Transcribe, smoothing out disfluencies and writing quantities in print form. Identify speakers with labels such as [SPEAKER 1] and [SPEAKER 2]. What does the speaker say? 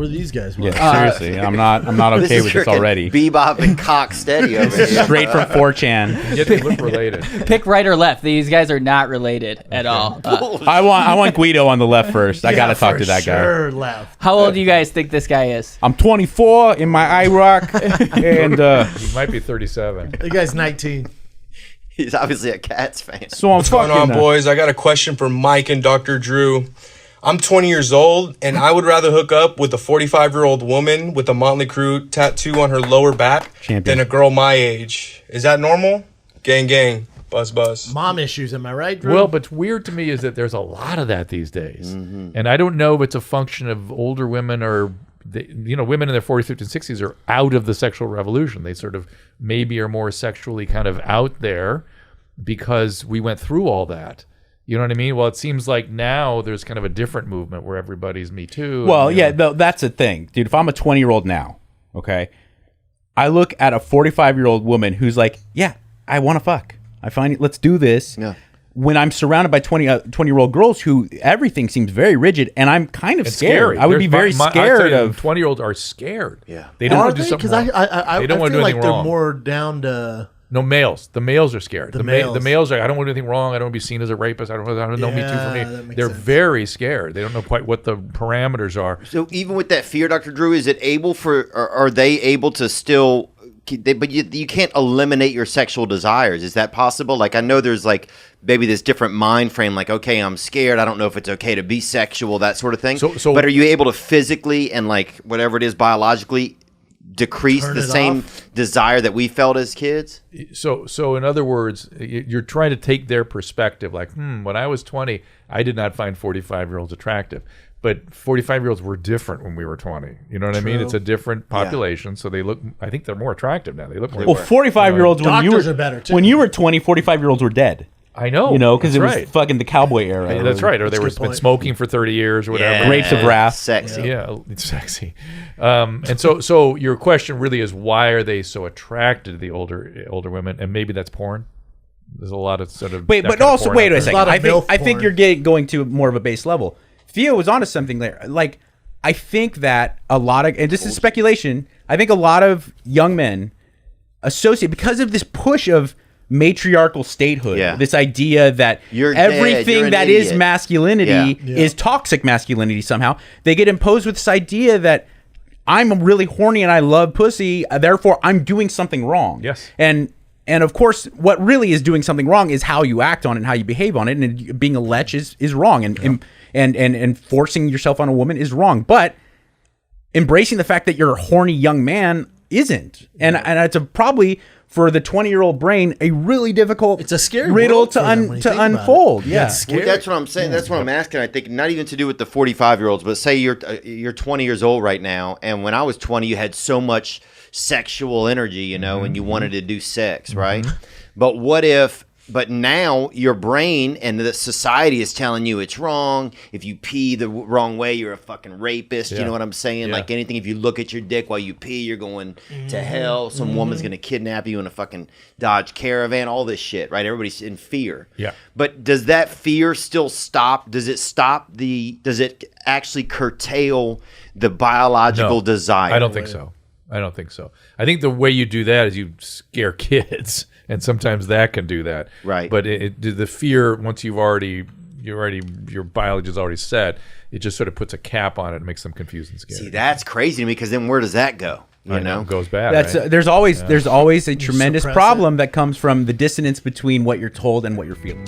[SPEAKER 1] Where these guys were.
[SPEAKER 2] Yeah, seriously, I'm not okay with this already.
[SPEAKER 3] Bebop and cock steady over here.
[SPEAKER 2] Straight from 4chan.
[SPEAKER 4] Yet they look related.
[SPEAKER 5] Pick right or left. These guys are not related at all.
[SPEAKER 2] I want Guido on the left first. I gotta talk to that guy.
[SPEAKER 1] Sure, left.
[SPEAKER 5] How old do you guys think this guy is?
[SPEAKER 2] I'm 24 in my IROC, and
[SPEAKER 4] He might be 37.
[SPEAKER 1] The guy's 19.
[SPEAKER 3] He's obviously a KATS fan.
[SPEAKER 2] so I'm
[SPEAKER 6] What's going
[SPEAKER 2] fucking.
[SPEAKER 6] on, boys? I got a question for Mike and Dr. Drew. I'm 20 years old, and I would rather hook up with a 45-year-old woman with a Motley Crue tattoo on her lower back
[SPEAKER 2] Champion.
[SPEAKER 6] than a girl my age. Is that normal? Gang, gang. Buzz, buzz.
[SPEAKER 1] Mom issues, am I right, Drew?
[SPEAKER 4] Well, but weird to me is that there's a lot of that these days. And I don't know if it's a function of older women or, women in their 40s, 50s, and 60s are out of the sexual revolution. They sort of maybe are more sexually kind of out there because we went through all that. You know what I mean? Well, it seems like now there's kind of a different movement where everybody's Me Too.
[SPEAKER 2] Well, that's the thing, dude. If I'm a 20-year-old now, okay, I look at a 45-year-old woman who's like, yeah, I want to fuck. I find it. Let's do this.
[SPEAKER 3] Yeah.
[SPEAKER 2] When I'm surrounded by 20-year-old girls who everything seems very rigid, and I'm kind of
[SPEAKER 4] it's
[SPEAKER 2] scared.
[SPEAKER 4] scary.
[SPEAKER 2] I would be very scared of
[SPEAKER 4] 20-year-olds are scared.
[SPEAKER 3] Yeah.
[SPEAKER 4] They don't
[SPEAKER 1] Are
[SPEAKER 4] want to
[SPEAKER 1] they?
[SPEAKER 4] do something
[SPEAKER 1] Because
[SPEAKER 4] wrong.
[SPEAKER 1] I
[SPEAKER 4] They don't want to
[SPEAKER 1] feel
[SPEAKER 4] do
[SPEAKER 1] like
[SPEAKER 4] anything
[SPEAKER 1] they're
[SPEAKER 4] wrong.
[SPEAKER 1] more down to...
[SPEAKER 4] No, males. The males are scared. The
[SPEAKER 1] males.
[SPEAKER 4] males are, I don't want to do anything wrong. I don't want to be seen as a rapist. I don't know Me Too
[SPEAKER 1] Yeah,
[SPEAKER 4] for
[SPEAKER 1] that
[SPEAKER 4] me.
[SPEAKER 1] makes
[SPEAKER 4] They're
[SPEAKER 1] sense.
[SPEAKER 4] very scared. They don't know quite what the parameters are.
[SPEAKER 3] So even with that fear, Dr. Drew, is it able for, or are they able to still, but you can't eliminate your sexual desires. Is that possible? Like, I know there's like maybe this different mind frame, like, okay, I'm scared. I don't know if it's okay to be sexual, that sort of thing.
[SPEAKER 4] So
[SPEAKER 3] but are you able to physically and like whatever it is biologically decrease
[SPEAKER 1] Turn
[SPEAKER 3] the
[SPEAKER 1] it
[SPEAKER 3] same
[SPEAKER 1] off?
[SPEAKER 3] desire that we felt as kids?
[SPEAKER 4] So in other words, you're trying to take their perspective. Like, when I was 20, I did not find 45-year-olds attractive. But 45-year-olds were different when we were 20. You know what I mean?
[SPEAKER 1] True.
[SPEAKER 4] It's a different population, so they look. I think they're more attractive now. They look more.
[SPEAKER 2] well, 45-year-olds when you
[SPEAKER 1] Doctors
[SPEAKER 2] were
[SPEAKER 1] are better, too.
[SPEAKER 2] when you were 20, 45-year-olds were dead.
[SPEAKER 4] I know.
[SPEAKER 2] Because it
[SPEAKER 4] that's
[SPEAKER 2] was
[SPEAKER 4] right.
[SPEAKER 2] fucking the cowboy era.
[SPEAKER 4] Yeah, that's right. Or they
[SPEAKER 1] That's a
[SPEAKER 4] were
[SPEAKER 1] good
[SPEAKER 4] been
[SPEAKER 1] point.
[SPEAKER 4] smoking for 30 years or whatever.
[SPEAKER 2] Grapes of Wrath.
[SPEAKER 3] Sexy.
[SPEAKER 4] Yeah, it's sexy. And so your question really is, why are they so attracted to the older women? And maybe that's porn. There's a lot of sort of
[SPEAKER 2] Wait,
[SPEAKER 4] that
[SPEAKER 2] but
[SPEAKER 4] kind of
[SPEAKER 2] also
[SPEAKER 4] porn
[SPEAKER 2] wait
[SPEAKER 4] out
[SPEAKER 2] a
[SPEAKER 4] there.
[SPEAKER 2] second.
[SPEAKER 1] lot of MILF
[SPEAKER 2] I think
[SPEAKER 1] porn.
[SPEAKER 2] you're going to more of a base level. Theo was onto something there. Like, I think that a lot of, and this is speculation, I think a lot of young men associate, because of this push of matriarchal statehood,
[SPEAKER 3] Yeah.
[SPEAKER 2] this idea that
[SPEAKER 3] You're dead, you're
[SPEAKER 2] everything
[SPEAKER 3] an
[SPEAKER 2] that is
[SPEAKER 3] idiot.
[SPEAKER 2] masculinity
[SPEAKER 1] Yeah.
[SPEAKER 2] is toxic masculinity somehow. They get imposed with this idea that I'm really horny and I love pussy, therefore I'm doing something wrong.
[SPEAKER 4] Yes.
[SPEAKER 2] And of course, what really is doing something wrong is how you act on it and how you behave on it. And being a lech is wrong, and forcing yourself on a woman is wrong. But embracing the fact that you're a horny young man isn't. And it's probably for the 20-year-old brain a really difficult
[SPEAKER 1] It's a scary
[SPEAKER 2] riddle
[SPEAKER 1] world for them when you think about it.
[SPEAKER 2] unfold.
[SPEAKER 1] Yeah,
[SPEAKER 2] Yeah.
[SPEAKER 1] it's scary.
[SPEAKER 3] Well, that's what I'm saying. That's what I'm asking. I think not even to do with the 45-year-olds, but say you're 20 years old right now, and when I was 20, you had so much sexual energy, and you wanted to do sex, right? But what if? But now your brain and the society is telling you it's wrong. If you pee the wrong way, you're a fucking rapist. You
[SPEAKER 4] Yeah.
[SPEAKER 3] know what I'm saying?
[SPEAKER 4] Yeah.
[SPEAKER 3] Like anything, if you look at your dick while you pee, you're going to hell. Some woman's going to kidnap you in a fucking Dodge Caravan, all this shit, right? Everybody's in fear.
[SPEAKER 4] Yeah.
[SPEAKER 3] But does that fear still stop? Does it actually curtail the biological
[SPEAKER 4] No,
[SPEAKER 3] desire?
[SPEAKER 4] I don't think so. I think the way you do that is you scare kids, and sometimes that can do that.
[SPEAKER 3] Right.
[SPEAKER 4] But the fear, once your biology is already set, it just sort of puts a cap on it and makes them confused and scared.
[SPEAKER 3] See, that's crazy to me, because then where does that go? You know?
[SPEAKER 4] It goes bad.
[SPEAKER 2] That's
[SPEAKER 4] right?
[SPEAKER 2] there's always a tremendous
[SPEAKER 1] suppress
[SPEAKER 2] problem that comes from the dissonance between what you're told and what you're feeling.